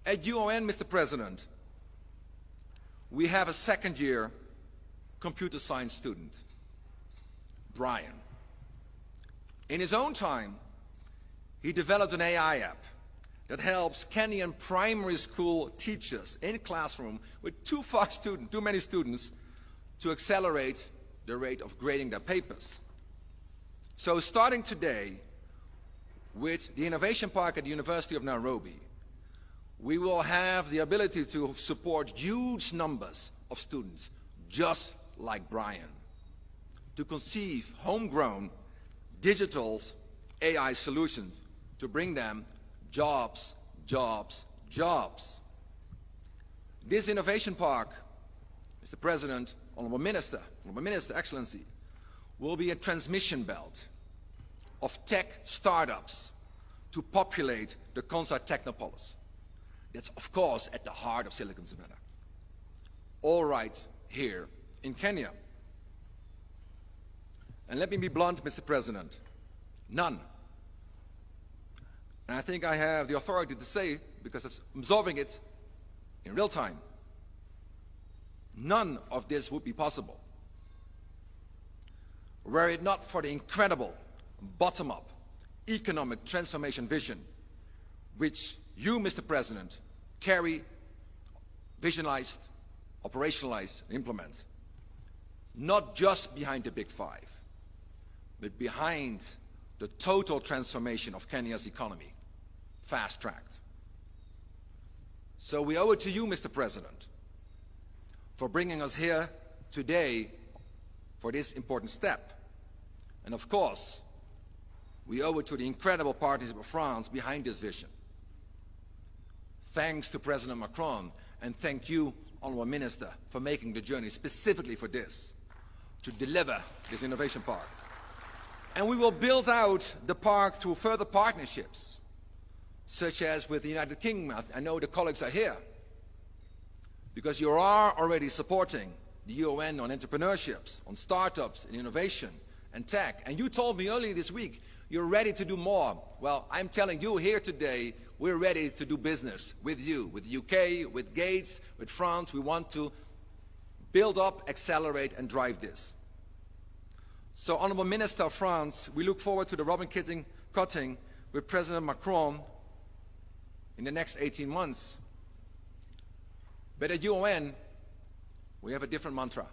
At UON, Mr. President, we have a second-year computer science student, Brian. In his own time, he developed an AI app that helps Kenyan primary school teachers in classroom with too many students to accelerate the rate of grading their papers. So starting today with the Innovation Park at the University of Nairobi, we will have the ability to support huge numbers of students just like Brian to conceive homegrown digital AI solutions to bring them jobs, jobs, jobs. This Innovation Park, Mr. President, Honorable Minister, Excellency, will be a transmission belt of tech startups to populate the Konza Technopolis. That's, of course, at the heart of Silicon Savannah. All right here in Kenya. And let me be blunt, Mr. President, none. And I think I have the authority to say, because I'm observing it in real time, none of this would be possible were it not for the incredible bottom-up economic transformation vision which you, Mr. President, carry, visualized, operationalize, and implement. Not just behind the Big Five, but behind the total transformation of Kenya's economy, fast-tracked. So we owe it to you, Mr. President, for bringing us here today for this important step. And of course, we owe it to the incredible partnership of France behind this vision. Thanks to President Macron, and thank you, Honourable Minister, for making the journey specifically for this, to deliver this innovation park. And we will build out the park through further partnerships, such as with the United Kingdom. I know the colleagues are here, because you are already supporting the UN on entrepreneurships, on startups, and innovation, and tech. And you told me earlier this week you're ready to do more. Well, I'm telling you here today, we're ready to do business with you, with the UK, with Gates, with France. We want to build up, accelerate, and drive this. So, Honourable Minister of France, we look forward to the ribbon cutting with President Macron in the next 18 months. But at UN, we have a different mantra.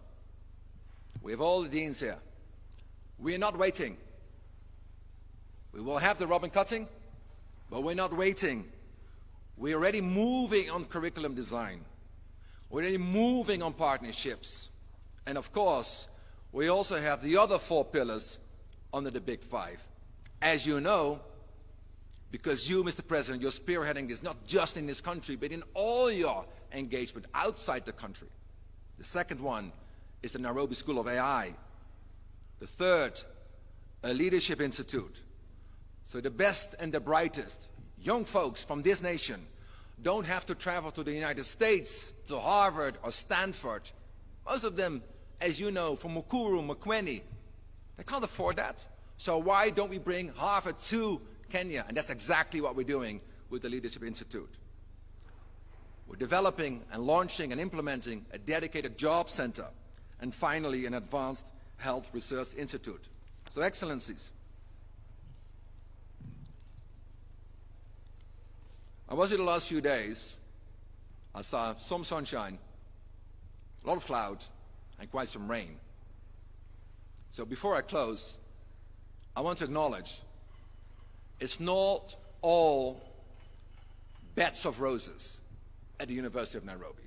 We have all the deans here. We are not waiting. We will have the ribbon cutting, but we're not waiting. We're already moving on curriculum design. We're already moving on partnerships. And of course, we also have the other 4 pillars under the Big Five. As you know, because you, Mr. President, you're spearheading this not just in this country, but in all your engagement outside the country. The second one is the Nairobi School of AI. The third, a leadership institute. So the best and the brightest young folks from this nation don't have to travel to the United States, to Harvard or Stanford. Most of them, as you know, from Mukuru, Makueni, they can't afford that. So why don't we bring Harvard to Kenya? And that's exactly what we're doing with the Leadership Institute. We're developing and launching and implementing a dedicated job center, and finally an advanced health research institute. So, Excellencies, I was here the last few days. I saw some sunshine, a lot of cloud, and quite some rain. So before I close, I want to acknowledge it's not all beds of roses at the University of Nairobi.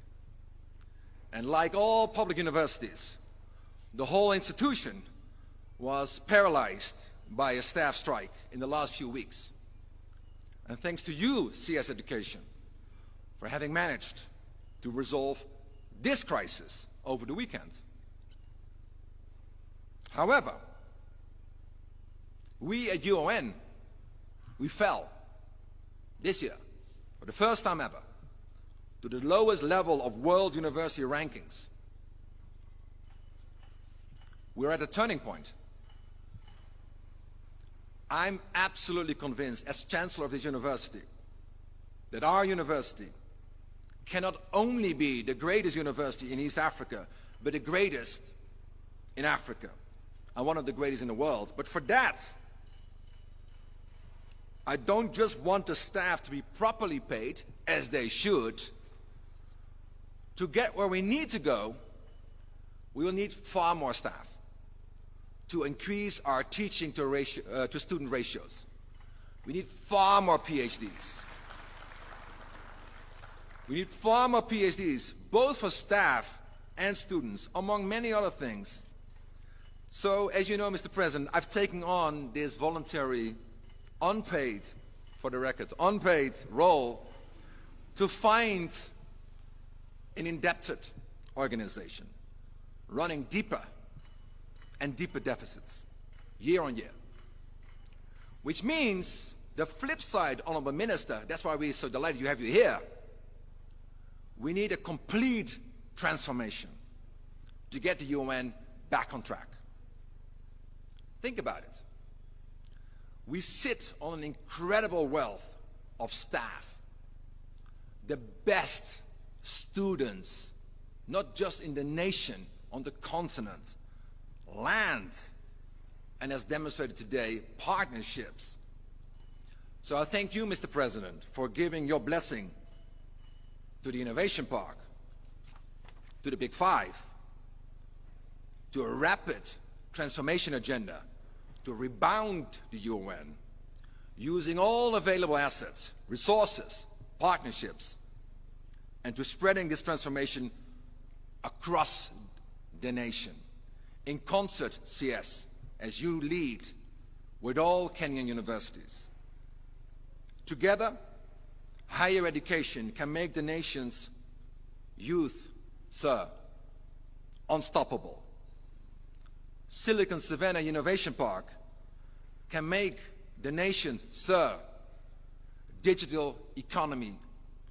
And like all public universities, the whole institution was paralyzed by a staff strike in the last few weeks. And thanks to you, CS Education, for having managed to resolve this crisis over the weekend. However, we at UON, we fell this year, for the first time ever, to the lowest level of world university rankings. We're at a turning point. I'm absolutely convinced, as Chancellor of this university, that our university cannot only be the greatest university in East Africa, but the greatest in Africa, and one of the greatest in the world. But for that, I don't just want the staff to be properly paid, as they should. To get where we need to go, we will need far more staff to increase our teaching to student ratios. We need far more PhDs. We need far more PhDs, both for staff and students, among many other things. So, as you know, Mr. President, I've taken on this voluntary, unpaid, for the record, unpaid role to find an indebted organization running deeper and deeper deficits, year on year. Which means the flip side, Honorable Minister, that's why we're so delighted to have you here, we need a complete transformation to get the UN back on track. Think about it. We sit on an incredible wealth of staff, the best students, not just in the nation, on the continent, land, and as demonstrated today, partnerships. So I thank you, Mr. President, for giving your blessing to the Innovation Park, to the Big Five, to a rapid transformation agenda, to rebound the UN, using all available assets, resources, partnerships, and to spreading this transformation across the nation. In concert, CS, as you lead with all Kenyan universities. Together, higher education can make the nation's youth, sir, unstoppable. Silicon Savannah Innovation Park can make the nation, sir, digital economy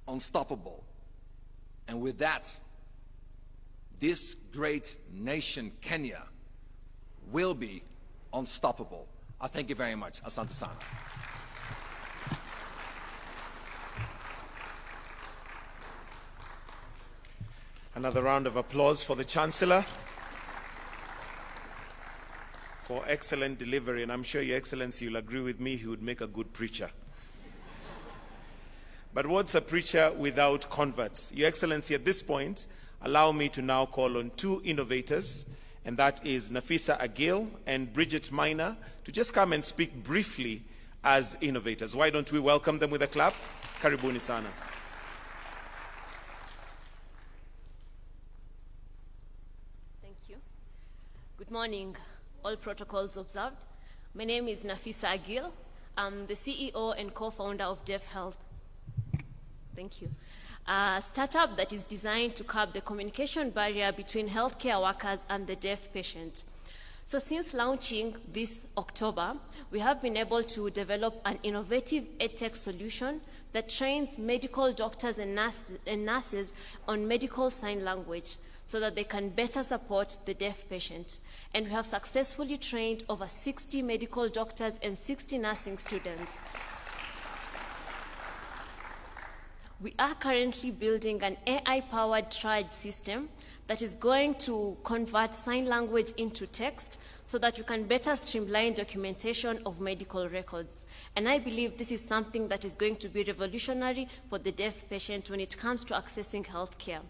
unstoppable. And with that, this great nation, Kenya, will be unstoppable. I thank you very much. Asante sana. Another round of applause for the Chancellor for excellent delivery, and I'm sure Your Excellency will agree with me, he would make a good preacher. But what's a preacher without converts? Your Excellency, at this point, allow me to now call on two innovators, and that is Nafisa Agil and Bridget Minor, to just come and speak briefly as innovators. Why don't we welcome them with a clap? Karibuni sana. Thank you. Good morning, all protocols observed. My name is Nafisa Agil. I'm the CEO and co-founder of Deaf Health. Thank you. A startup that is designed to curb the communication barrier between healthcare workers and the deaf patient. So since launching this October, we have been able to develop an innovative edtech solution that trains medical doctors and nurses on medical sign language so that they can better support the deaf patient. And we have successfully trained over 60 medical doctors and 60 nursing students. We are currently building an AI-powered triage system that is going to convert sign language into text so that you can better streamline documentation of medical records. And I believe this is something that is going to be revolutionary for the deaf patient when it comes to accessing healthcare.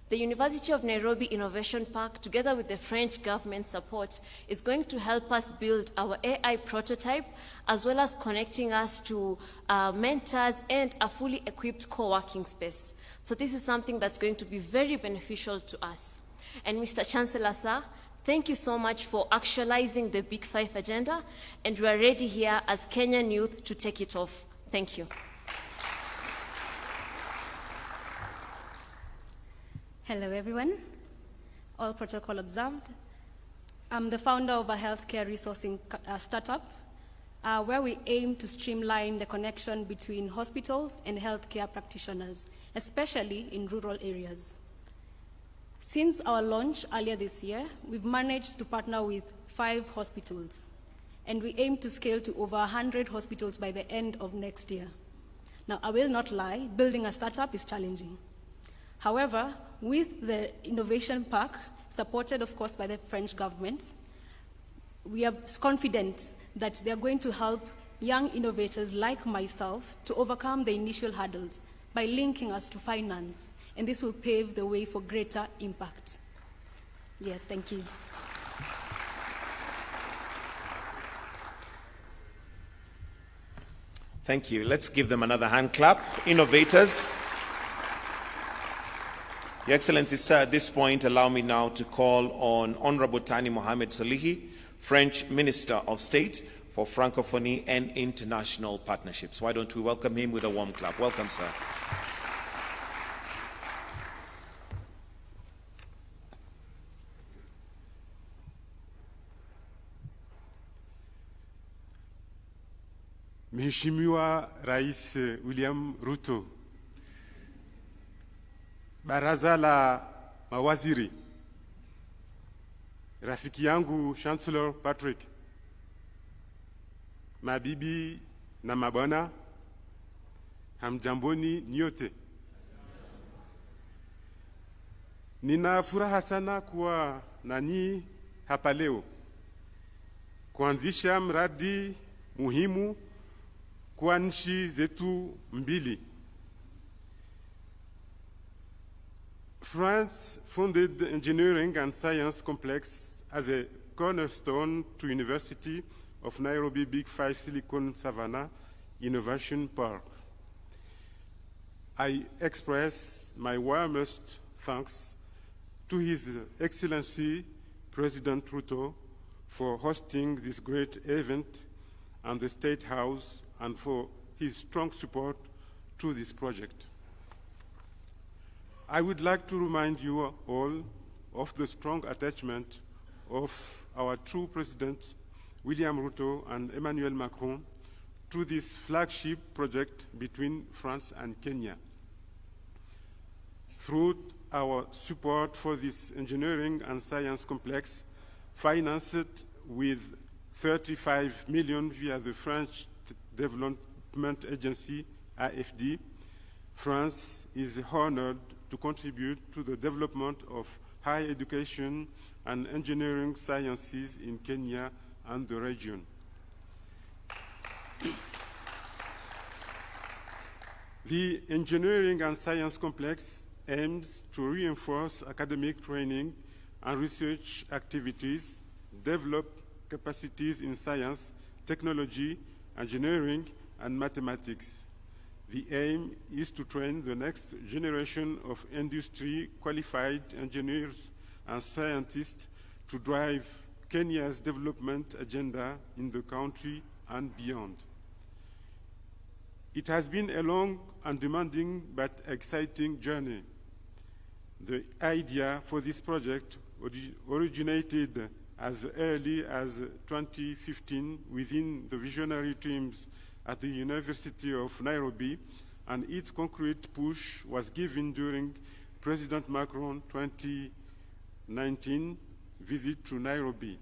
The University of Nairobi Innovation Park, together with the French government support, is going to help us build our AI prototype, as well as connecting us to mentors and a fully equipped co-working space. So this is something that's going to be very beneficial to us. And Mr. Chancellor, sir, thank you so much for actualizing the Big Five agenda, and we are ready here as Kenyan youth to take it off. Thank you. Hello, everyone. All protocol observed. I'm the founder of a healthcare resourcing startup where we aim to streamline the connection between hospitals and healthcare practitioners, especially in rural areas. Since our launch earlier this year, we've managed to partner with 5 hospitals, and we aim to scale to over 100 hospitals by the end of next year. Now, I will not lie, building a startup is challenging. However, with the Innovation Park, supported of course by the French government, we are confident that they are going to help young innovators like myself to overcome the initial hurdles by linking us to finance, and this will pave the way for greater impact. Yeah, thank you. Thank you. Let's give them another hand clap. Innovators. Your Excellency, sir, at this point, allow me now to call on Honorable Tani Mohamed Salihi, French Minister of State for Francophonie and International Partnerships. Why don't we welcome him with a warm clap? Welcome, sir. Mheshimiwa Rais William Ruto, Baraza la Mawaziri, rafiki yangu Chancellor Patrick, mabibi na mabwana, hamjamboni nyote. Nina furaha sana kuwa nanyi hapa leo kuanzisha mradi muhimu kwa nchi zetu mbili. France founded the Engineering and Science Complex as a cornerstone to University of Nairobi Big Five Silicon Savannah Innovation Park. I express my warmest thanks to His Excellency President Ruto for hosting this great event and the State House, and for his strong support to this project. I would like to remind you all of the strong attachment of our two presidents, William Ruto and Emmanuel Macron, to this flagship project between France and Kenya. Through our support for this engineering and science complex, financed with 35 million via the French Development Agency, AFD, France is honored to contribute to the development of higher education and engineering sciences in Kenya and the region. The Engineering and Science Complex aims to reinforce academic training and research activities, develop capacities in science, technology, engineering, and mathematics. The aim is to train the next generation of industry-qualified engineers and scientists to drive Kenya's development agenda in the country and beyond. It has been a long and demanding but exciting journey. The idea for this project originated as early as 2015 within the visionary teams at the University of Nairobi, and its concrete push was given during President Macron's 2019 visit to Nairobi.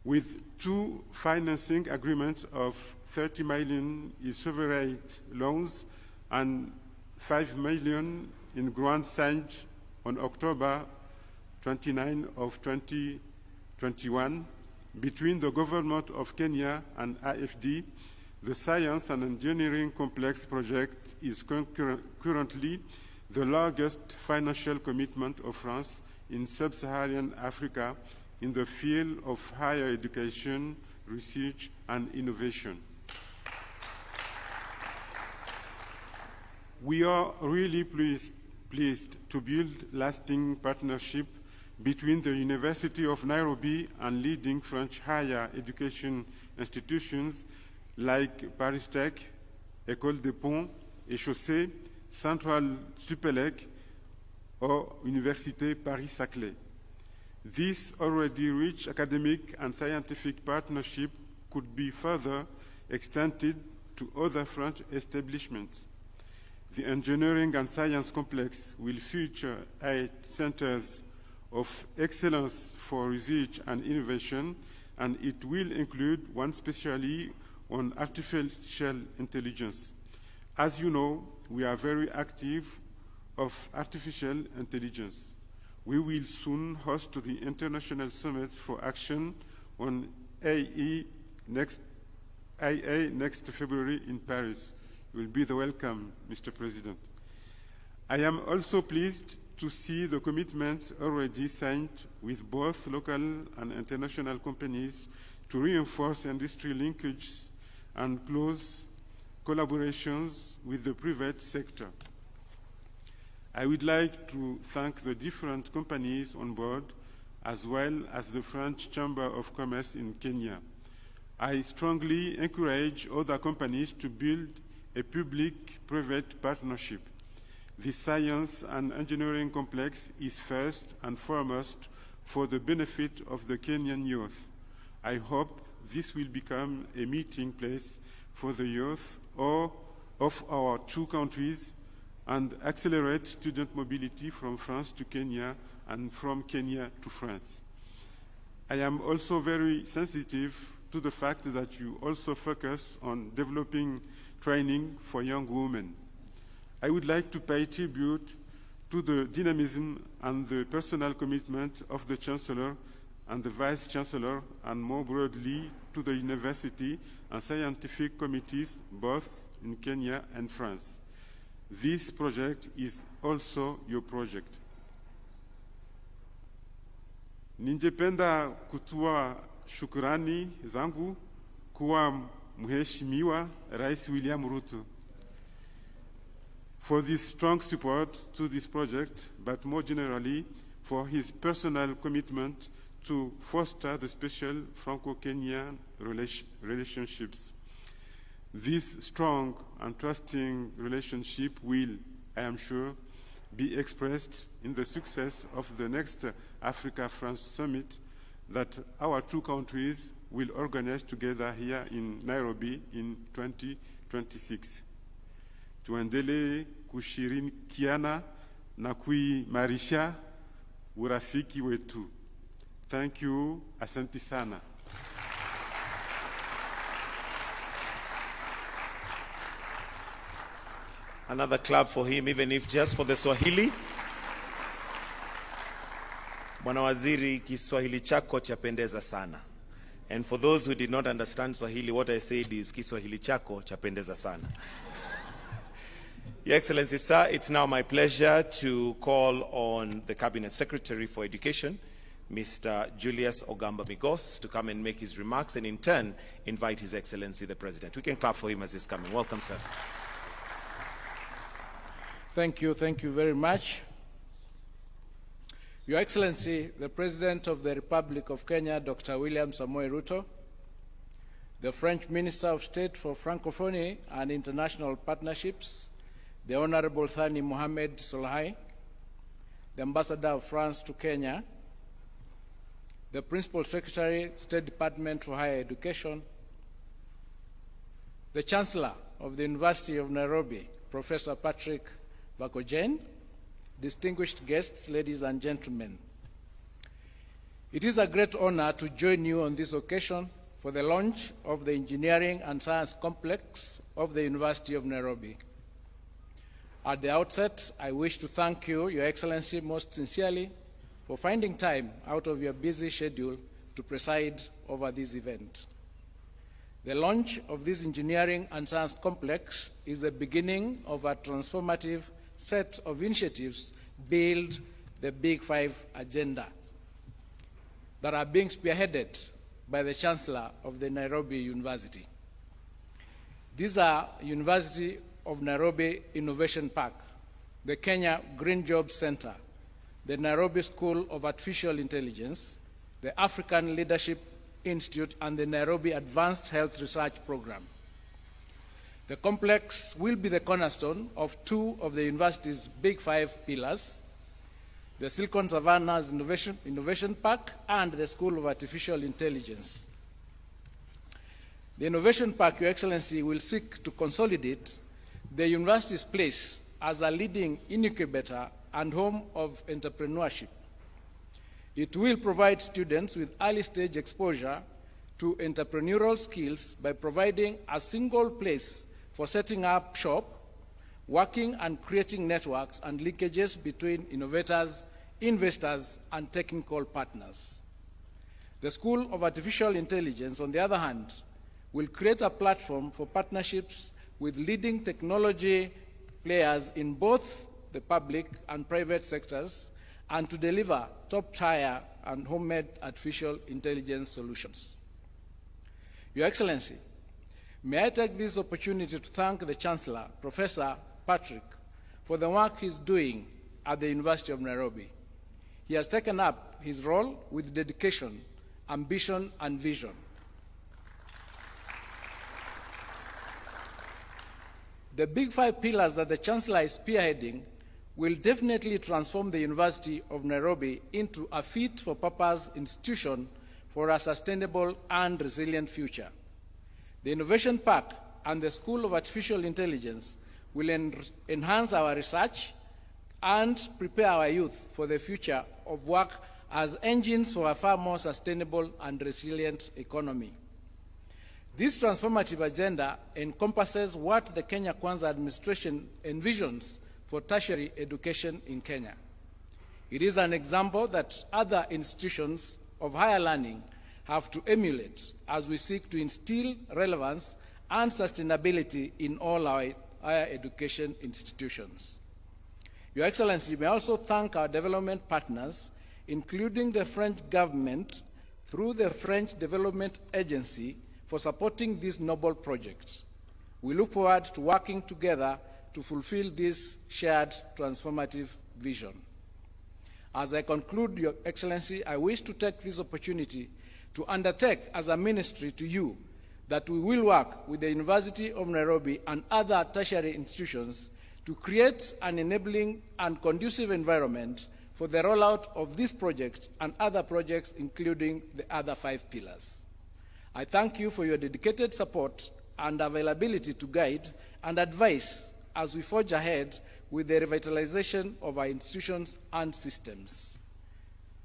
With two financing agreements of 30 million in sovereign loans and 5 million in grants signed on October 29 of 2021 between the government of Kenya and AFD, the Science and Engineering Complex project is currently the largest financial commitment of France in sub-Saharan Africa in the field of higher education, research, and innovation. We are really pleased to build lasting partnership between the University of Nairobi and leading French higher education institutions like Paris Tech, École des Ponts et Chaussées, Central Supélec, or Université Paris-Saclay. This already rich academic and scientific partnership could be further extended to other French establishments. The Engineering and Science Complex will feature 8 centers of excellence for research and innovation, and it will include one specially on artificial intelligence. As you know, we are very active of artificial intelligence. We will soon host the International Summit for Action on AI next February in Paris. You will be the welcome, Mr. President. I am also pleased to see the commitments already signed with both local and international companies to reinforce industry linkages and close collaborations with the private sector. I would like to thank the different companies on board, as well as the French Chamber of Commerce in Kenya. I strongly encourage other companies to build a public-private partnership. The science and engineering complex is first and foremost for the benefit of the Kenyan youth. I hope this will become a meeting place for the youth of our two countries and accelerate student mobility from France to Kenya and from Kenya to France. I am also very sensitive to the fact that you also focus on developing training for young women. I would like to pay tribute to the dynamism and the personal commitment of the Chancellor and the Vice Chancellor, and more broadly to the university and scientific committees both in Kenya and France. This project is also your project. Ningependa kutoa shukrani zangu kwa Mheshimiwa Rais William Ruto for this strong support to this project, but more generally for his personal commitment to foster the special Franco-Kenyan relationships. This strong and trusting relationship will, I am sure, be expressed in the success of the next Africa-France Summit that our two countries will organize together here in Nairobi in 2026. Tuendelee kushirikiana na kuimarisha urafiki wetu. Thank you. Asante sana. Another clap for him, even if just for the Swahili. Bwana Waziri, Kiswahili chako chapendeza sana. And for those who did not understand Swahili, what I said is Kiswahili chako chapendeza sana. Your Excellency, sir, it's now my pleasure to call on the Cabinet Secretary for Education, Mr. Julius Ogamba Migos, to come and make his remarks and in turn invite His Excellency the President. We can clap for him as he's coming. Welcome, sir. Thank you very much. Your Excellency, the President of the Republic of Kenya, Dr. William Samoei Ruto, the French Minister of State for Francophonie and International Partnerships, the Honorable Thani Mohamed Solhai, the Ambassador of France to Kenya, the Principal Secretary, State Department for Higher Education, the Chancellor of the University of Nairobi, Professor Patrick Vakojen, distinguished guests, ladies and gentlemen. It is a great honor to join you on this occasion for the launch of the Engineering and Science Complex of the University of Nairobi. At the outset, I wish to thank you, Your Excellency, most sincerely for finding time out of your busy schedule to preside over this event. The launch of this Engineering and Science Complex is the beginning of a transformative set of initiatives build the Big Five agenda that are being spearheaded by the Chancellor of the Nairobi University. These are University of Nairobi Innovation Park, the Kenya Green Jobs Center, the Nairobi School of Artificial Intelligence, the African Leadership Institute, and the Nairobi Advanced Health Research Program. The complex will be the cornerstone of two of the university's Big Five pillars, the Silicon Savannah Innovation Park and the School of Artificial Intelligence. The Innovation Park, Your Excellency, will seek to consolidate the university's place as a leading incubator and home of entrepreneurship. It will provide students with early-stage exposure to entrepreneurial skills by providing a single place for setting up shop working and creating networks and linkages between innovators, investors, and technical partners. The School of Artificial Intelligence, on the other hand, will create a platform for partnerships with leading technology players in both the public and private sectors, and to deliver top-tier and homemade artificial intelligence solutions. Your Excellency, may I take this opportunity to thank the Chancellor, Professor Patrick, for the work he's doing at the University of Nairobi. He has taken up his role with dedication, ambition, and vision. The big 5 pillars that the Chancellor is spearheading will definitely transform the University of Nairobi into a fit-for-purpose institution for a sustainable and resilient future. The Innovation Park and the School of Artificial Intelligence will enhance our research and prepare our youth for the future of work as engines for a far more sustainable and resilient economy. This transformative agenda encompasses what the Kenya Kwanza administration envisions for tertiary education in Kenya. It is an example that other institutions of higher learning have to emulate as we seek to instill relevance and sustainability in all our higher education institutions. Your Excellency, may I also thank our development partners, including the French government through the French Development Agency, for supporting these noble projects. We look forward to working together to fulfill this shared transformative vision. As I conclude, Your Excellency, I wish to take this opportunity to undertake as a ministry to you that we will work with the University of Nairobi and other tertiary institutions to create an enabling and conducive environment for the rollout of this project and other projects, including the other 5 pillars. I thank you for your dedicated support and availability to guide and advise as we forge ahead with the revitalization of our institutions and systems.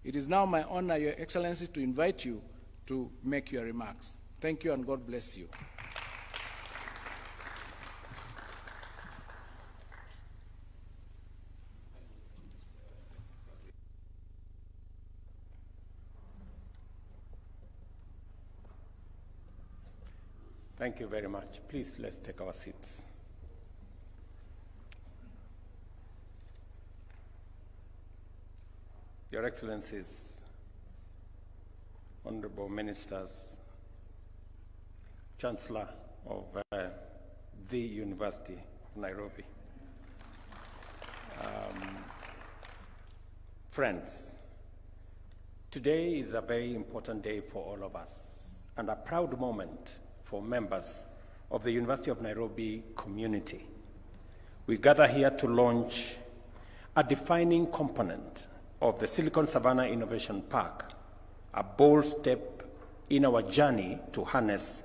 It is now my honor, Your Excellency, to invite you to make your remarks. Thank you, and God bless you. Thank you very much. Please, let's take our seats. Your Excellencies, Honorable Ministers, Chancellor of the University of Nairobi, friends, today is a very important day for all of us and a proud moment for members of the University of Nairobi community. We gather here to launch a defining component of the Silicon Savannah Innovation Park, a bold step in our journey to harness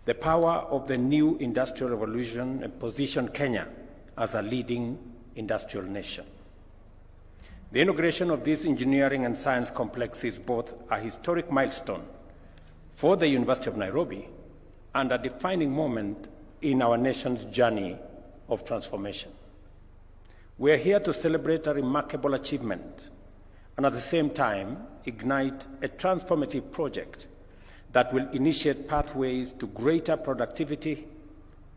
the power of the new industrial revolution and position Kenya as a leading industrial nation. The inauguration of this engineering and science complex is both a historic milestone for the University of Nairobi and a defining moment in our nation's journey of transformation. We are here to celebrate a remarkable achievement and at the same time ignite a transformative project that will initiate pathways to greater productivity,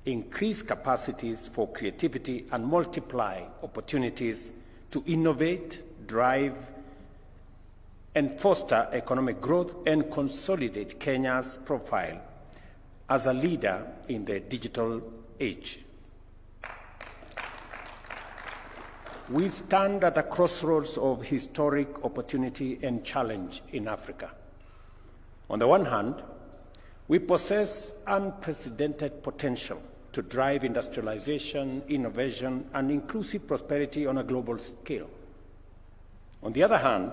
increase capacities for creativity, and multiply opportunities to innovate, drive, and foster economic growth and consolidate Kenya's profile as a leader in the digital age. We stand at a crossroads of historic opportunity and challenge in Africa. On the one hand, we possess unprecedented potential to drive industrialization, innovation, and inclusive prosperity on a global scale. On the other hand,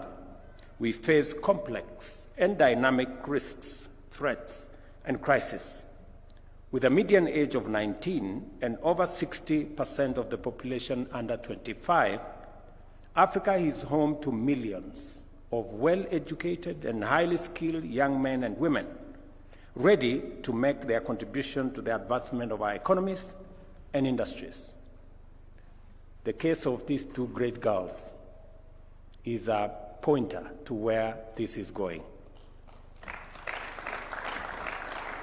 we face complex and dynamic risks, threats, and crises. With a median age of 19 and over 60% of the population under 25, Africa is home to millions of well-educated and highly skilled young men and women ready to make their contribution to the advancement of our economies and industries. The case of these two great girls is a pointer to where this is going.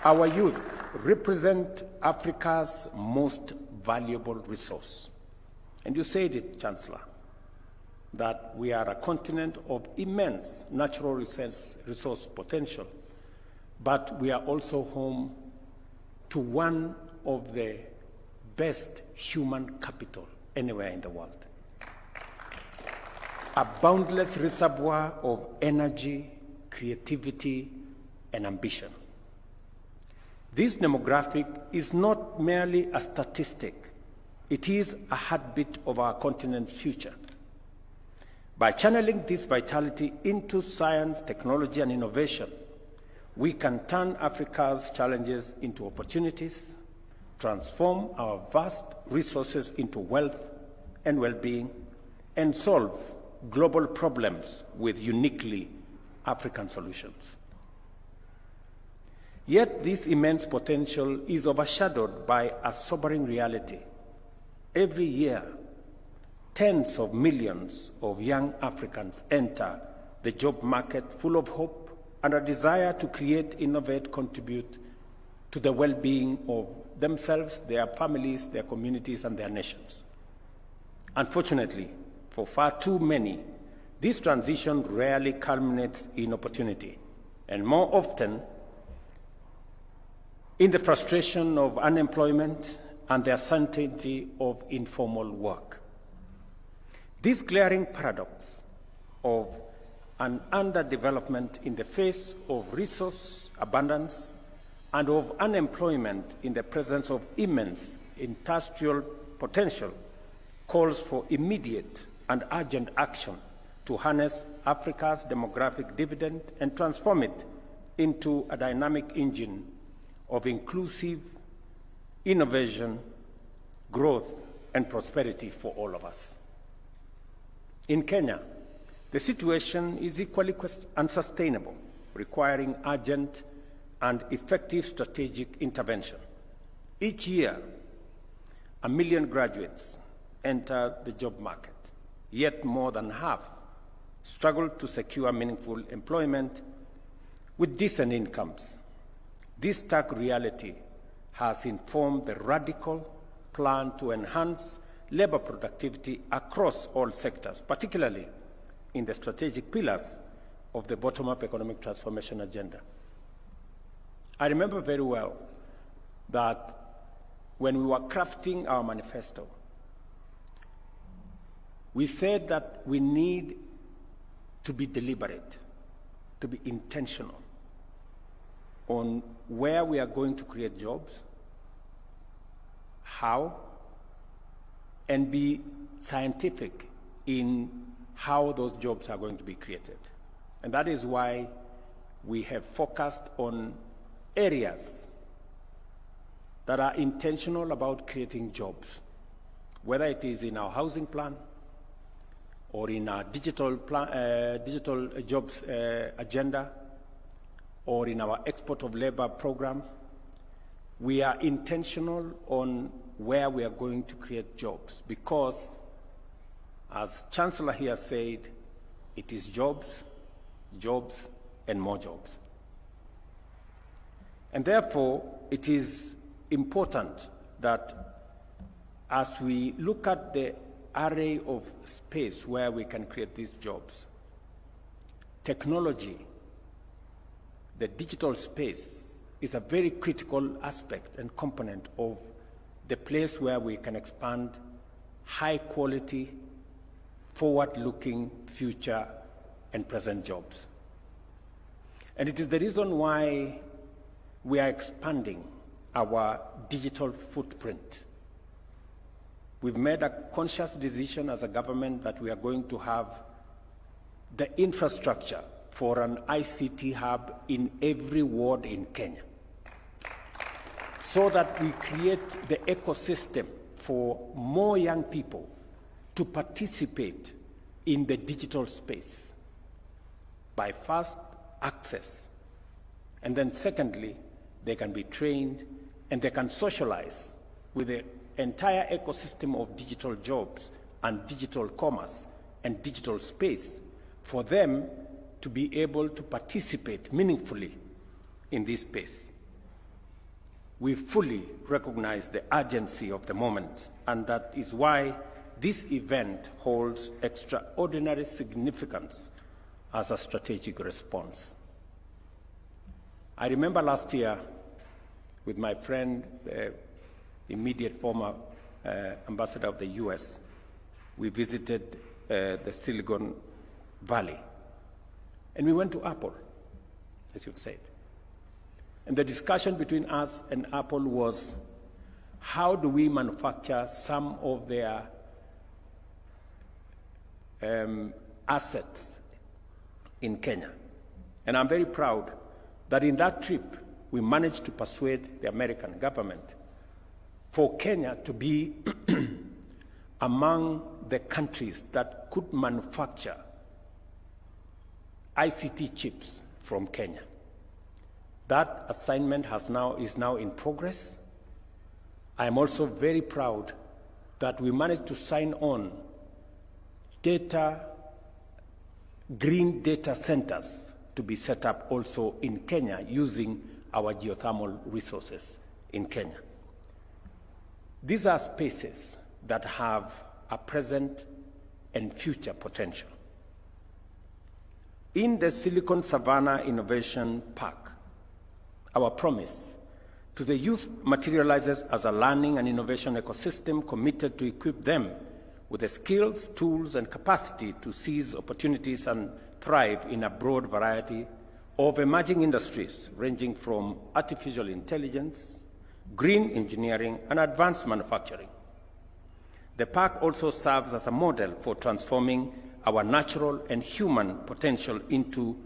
Our youth represent Africa's most valuable resource. And you said it, Chancellor, that we are a continent of immense natural resource potential, but we are also home to one of the best human capital anywhere in the world. A boundless reservoir of energy, creativity, and ambition. This demographic is not merely a statistic, it is a heartbeat of our continent's future. By channeling this vitality into science, technology, and innovation, we can turn Africa's challenges into opportunities, transform our vast resources into wealth and well-being, and solve global problems with uniquely African solutions. Yet this immense potential is overshadowed by a sobering reality. Every year, tens of millions of young Africans enter the job market full of hope and a desire to create, innovate, contribute to the well-being of themselves, their families, their communities, and their nations. Unfortunately, for far too many, this transition rarely culminates in opportunity, and more often in the frustration of unemployment and the uncertainty of informal work. This glaring paradox of an underdevelopment in the face of resource abundance and of unemployment in the presence of immense industrial potential calls for immediate and urgent action to harness Africa's demographic dividend and transform it into a dynamic engine of inclusive innovation, growth, and prosperity for all of us. In Kenya, the situation is equally unsustainable, requiring urgent and effective strategic intervention. Each year, 1 million graduates enter the job market, yet more than half struggle to secure meaningful employment with decent incomes. This stark reality has informed the radical plan to enhance labor productivity across all sectors, particularly in the strategic pillars of the bottom-up economic transformation agenda. I remember very well that when we were crafting our manifesto, we said that we need to be deliberate, to be intentional on where we are going to create jobs, how, and be scientific in how those jobs are going to be created. And that is why we have focused on areas that are intentional about creating jobs, whether it is in our housing plan or in our digital jobs agenda, or in our export of labor program. We are intentional on where we are going to create jobs because, as Chancellor here said, it is jobs, jobs, and more jobs. And therefore, it is important that as we look at the array of space where we can create these jobs, technology, the digital space is a very critical aspect and component of the place where we can expand high quality, forward-looking future and present jobs. And it is the reason why we are expanding our digital footprint. We've made a conscious decision as a government that we are going to have the infrastructure for an ICT hub in every ward in Kenya, so that we create the ecosystem for more young people to participate in the digital space by fast access. And then secondly, they can be trained and they can socialize with the entire ecosystem of digital jobs and digital commerce and digital space for them to be able to participate meaningfully in this space. We fully recognize the urgency of the moment, and that is why this event holds extraordinary significance as a strategic response. I remember last year with my friend, the immediate former ambassador of the US, we visited the Silicon Valley. And we went to Apple, as you've said. And the discussion between us and Apple was, how do we manufacture some of their assets in Kenya? And I'm very proud that in that trip, we managed to persuade the American government for Kenya to be among the countries that could manufacture ICT chips from Kenya. That assignment is now in progress. I am also very proud that we managed to sign on green data centers to be set up also in Kenya using our geothermal resources in Kenya. These are spaces that have a present and future potential. In the Silicon Savannah Innovation Park, our promise to the youth materializes as a learning and innovation ecosystem committed to equip them with the skills, tools, and capacity to seize opportunities and thrive in a broad variety of emerging industries ranging from artificial intelligence, green engineering, and advanced manufacturing. The park also serves as a model for transforming our natural and human potential into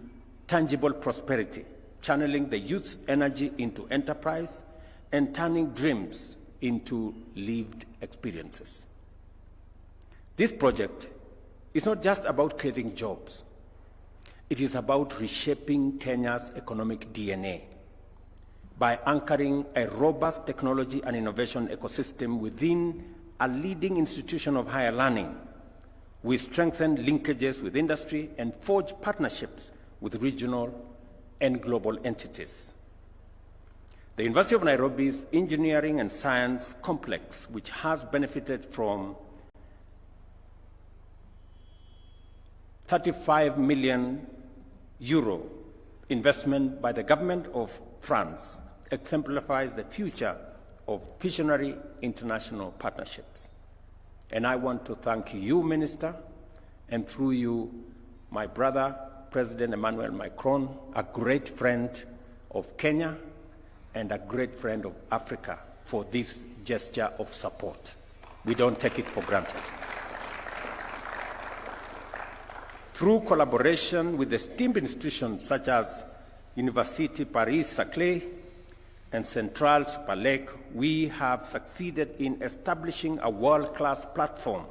tangible prosperity, channeling the youth's energy into enterprise and turning dreams into lived experiences. This project is not just about creating jobs. It is about reshaping Kenya's economic DNA by anchoring a robust technology and innovation ecosystem within a leading institution of higher learning. We strengthen linkages with industry and forge partnerships with regional and global entities. The University of Nairobi's Engineering and Science Complex, which has benefited from 35 million euro investment by the government of France, exemplifies the future of visionary international partnerships. And I want to thank you, Minister, and through you, my brother, President Emmanuel Macron, a great friend of Kenya and a great friend of Africa, for this gesture of support. We don't take it for granted. Through collaboration with esteemed institutions such as Université Paris-Saclay and Central Super Lake, we have succeeded in establishing a world-class platform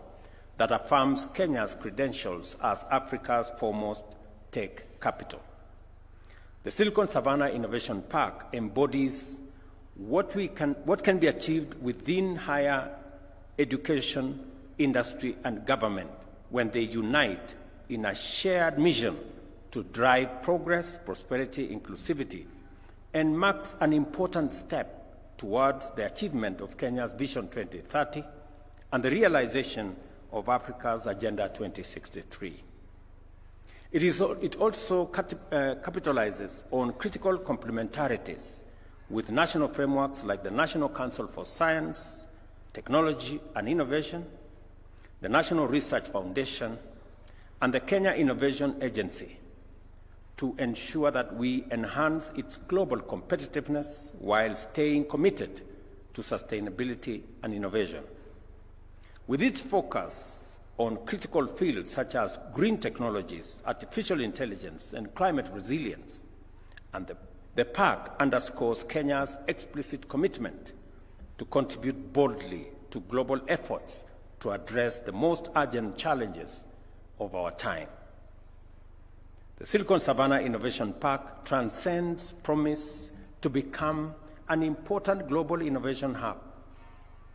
that affirms Kenya's credentials as Africa's foremost tech capital. The Silicon Savannah Innovation Park embodies what can be achieved within higher education, industry, and government when they unite in a shared mission to drive progress, prosperity, inclusivity, and marks an important step towards the achievement of Kenya's Vision 2030 and the realization of Africa's Agenda 2063. It also capitalizes on critical complementarities with national frameworks like the National Council for Science, Technology and Innovation, the National Research Foundation, and the Kenya Innovation Agency to ensure that we enhance its global competitiveness while staying committed to sustainability and innovation. With its focus on critical fields such as green technologies, artificial intelligence, and climate resilience, and the park underscores Kenya's explicit commitment to contribute boldly to global efforts to address the most urgent challenges of our time. The Silicon Savannah Innovation Park transcends promise to become an important global innovation hub,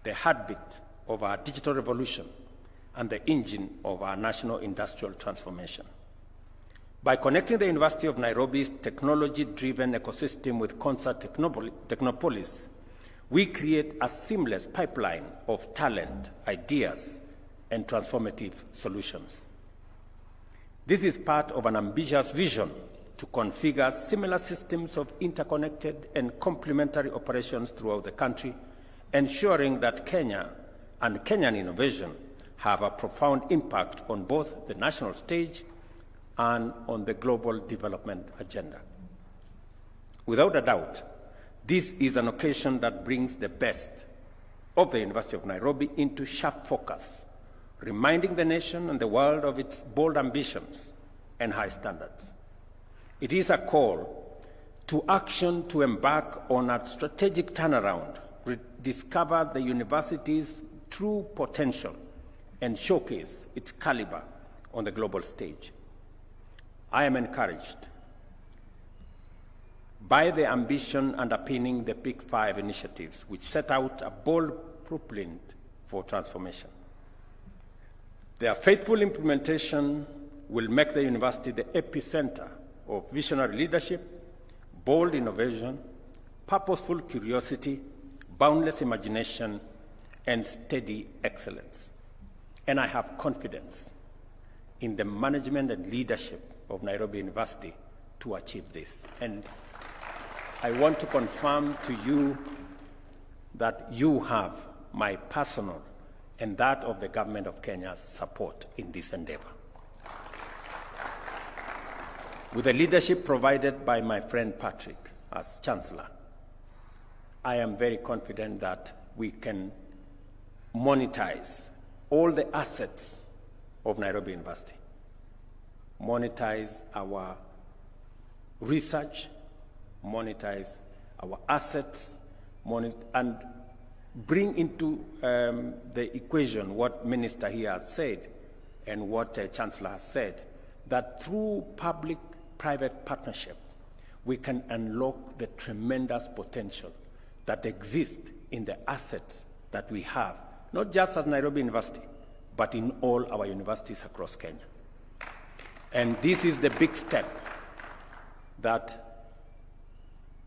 the heartbeat of our digital revolution, and the engine of our national industrial transformation. By connecting the University of Nairobi's technology-driven ecosystem with Concert Technopolis, we create a seamless pipeline of talent, ideas, and transformative solutions. This is part of an ambitious vision to configure similar systems of interconnected and complementary operations throughout the country, ensuring that Kenya and Kenyan innovation have a profound impact on both the national stage and on the global development agenda. Without a doubt, this is an occasion that brings the best of the University of Nairobi into sharp focus, reminding the nation and the world of its bold ambitions and high standards. It is a call to action to embark on a strategic turnaround, rediscover the university's true potential, and showcase its caliber on the global stage. I am encouraged by the ambition underpinning the Big Five initiatives, which set out a bold blueprint for transformation. Their faithful implementation will make the university the epicenter of visionary leadership, bold innovation, purposeful curiosity, boundless imagination, and steady excellence. And I have confidence in the management and leadership of Nairobi University to achieve this. And I want to confirm to you that you have my personal and that of the government of Kenya's support in this endeavor. With the leadership provided by my friend Patrick as Chancellor, I am very confident that we can monetize all the assets of Nairobi University, monetize our research, monetize our assets, and bring into the equation what Minister here has said and what Chancellor has said, that through public-private partnership, we can unlock the tremendous potential that exists in the assets that we have, not just at Nairobi University, but in all our universities across Kenya. And this is the big step that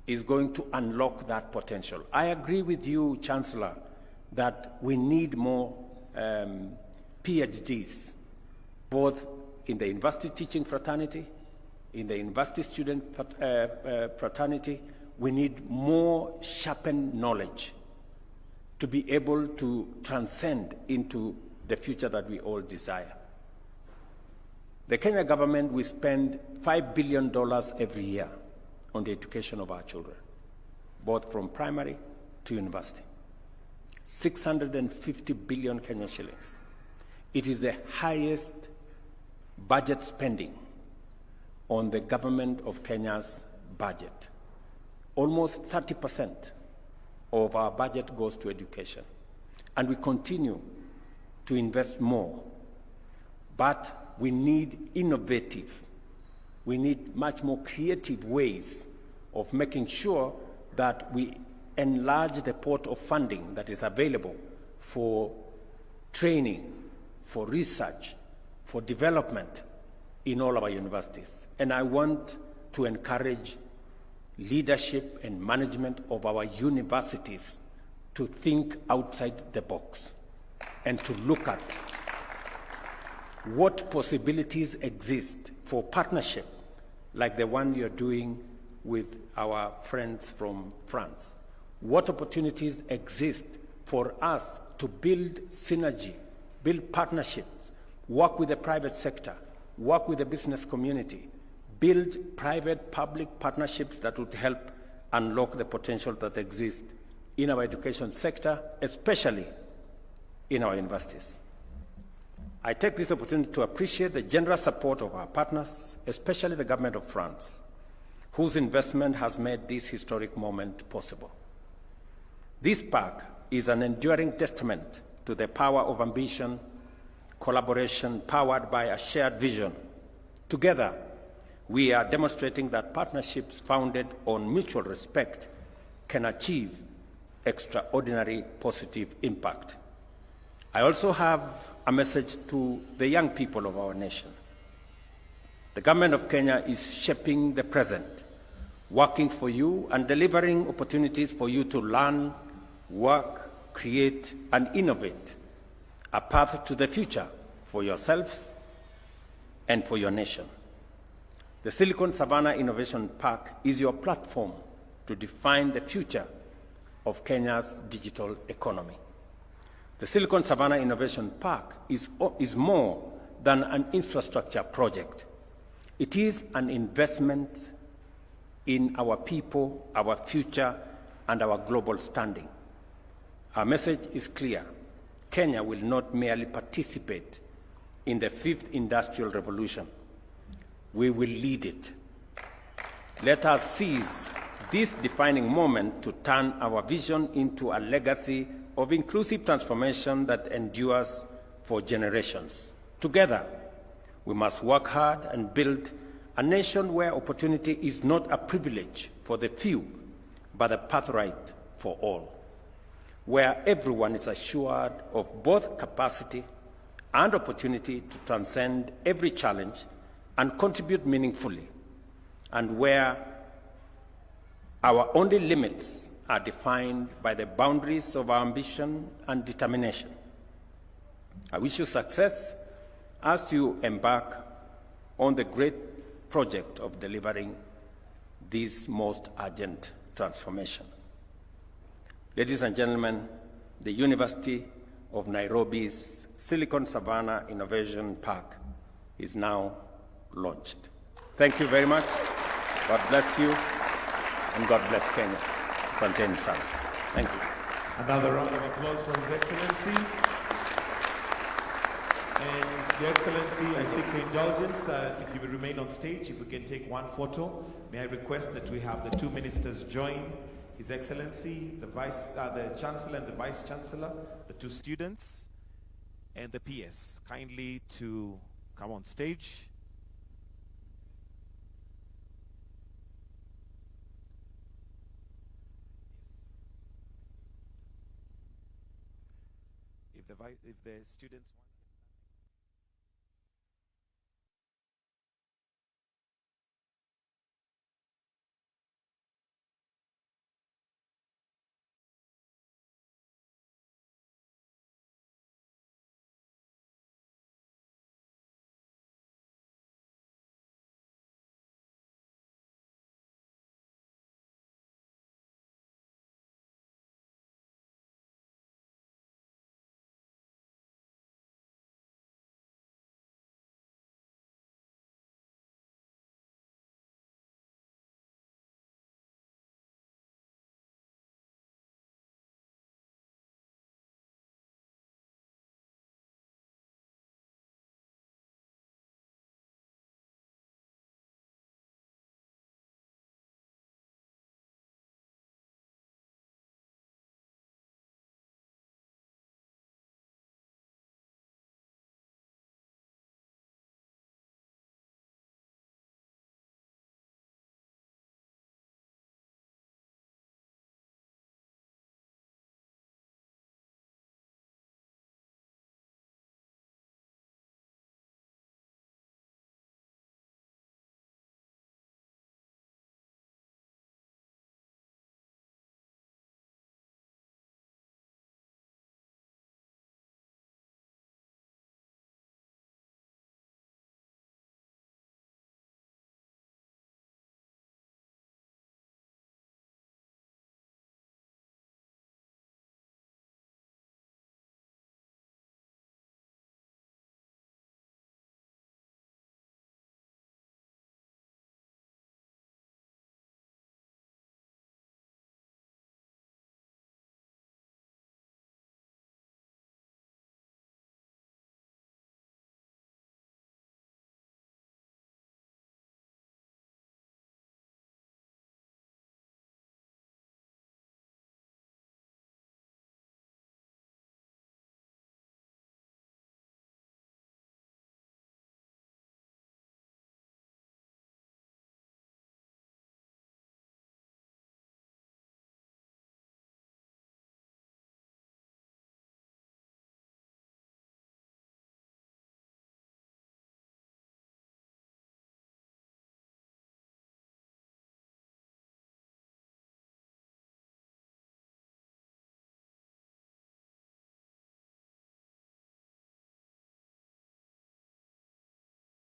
is going to unlock that potential. I agree with you, Chancellor, that we need more PhDs, both in the university teaching fraternity, in the university student fraternity. We need more sharpened knowledge to be able to transcend into the future that we all desire. The Kenya government will spend $5 billion every year on the education of our children, both from primary to university. 650 billion Kenyan shillings. It is the highest budget spending on the government of Kenya's budget. Almost 30% of our budget goes to education. And we continue to invest more. But we need innovative, we need much more creative ways of making sure that we enlarge the pot of funding that is available for training, for research, for development in all our universities. And I want to encourage leadership and management of our universities to think outside the box and to look at what possibilities exist for partnership like the one you're doing with our friends from France. What opportunities exist for us to build synergy, build partnerships, work with the private sector, work with the business community, build private-public partnerships that would help unlock the potential that exists in our education sector, especially in our universities. I take this opportunity to appreciate the generous support of our partners, especially the government of France, whose investment has made this historic moment possible. This park is an enduring testament to the power of ambition, collaboration powered by a shared vision. Together, we are demonstrating that partnerships founded on mutual respect can achieve extraordinary positive impact. I also have a message to the young people of our nation. The government of Kenya is shaping the present, working for you and delivering opportunities for you to learn, work, create, and innovate a path to the future for yourselves and for your nation. The Silicon Savannah Innovation Park is your platform to define the future of Kenya's digital economy. The Silicon Savannah Innovation Park is more than an infrastructure project. It is an investment in our people, our future, and our global standing. Our message is clear. Kenya will not merely participate in the fifth industrial revolution. We will lead it. Let us seize this defining moment to turn our vision into a legacy of inclusive transformation that endures for generations. Together, we must work hard and build a nation where opportunity is not a privilege for the few, but a birthright for all, where everyone is assured of both capacity and opportunity to transcend every challenge and contribute meaningfully, and where our only limits are defined by the boundaries of our ambition and determination. I wish you success as you embark on the great project of delivering this most urgent transformation. Ladies and gentlemen, the University of Nairobi's Silicon Savannah Innovation Park is now launched. Thank you very much. God bless you, and God bless Kenya. Asanteni sana. Thank you. Another round of applause for His Excellency. And Your Excellency, I seek your indulgence that if you will remain on stage, if we can take one photo, may I request that we have the two ministers join His Excellency, the Chancellor and the Vice Chancellor, the two students, and the PS, kindly to come on stage. If the students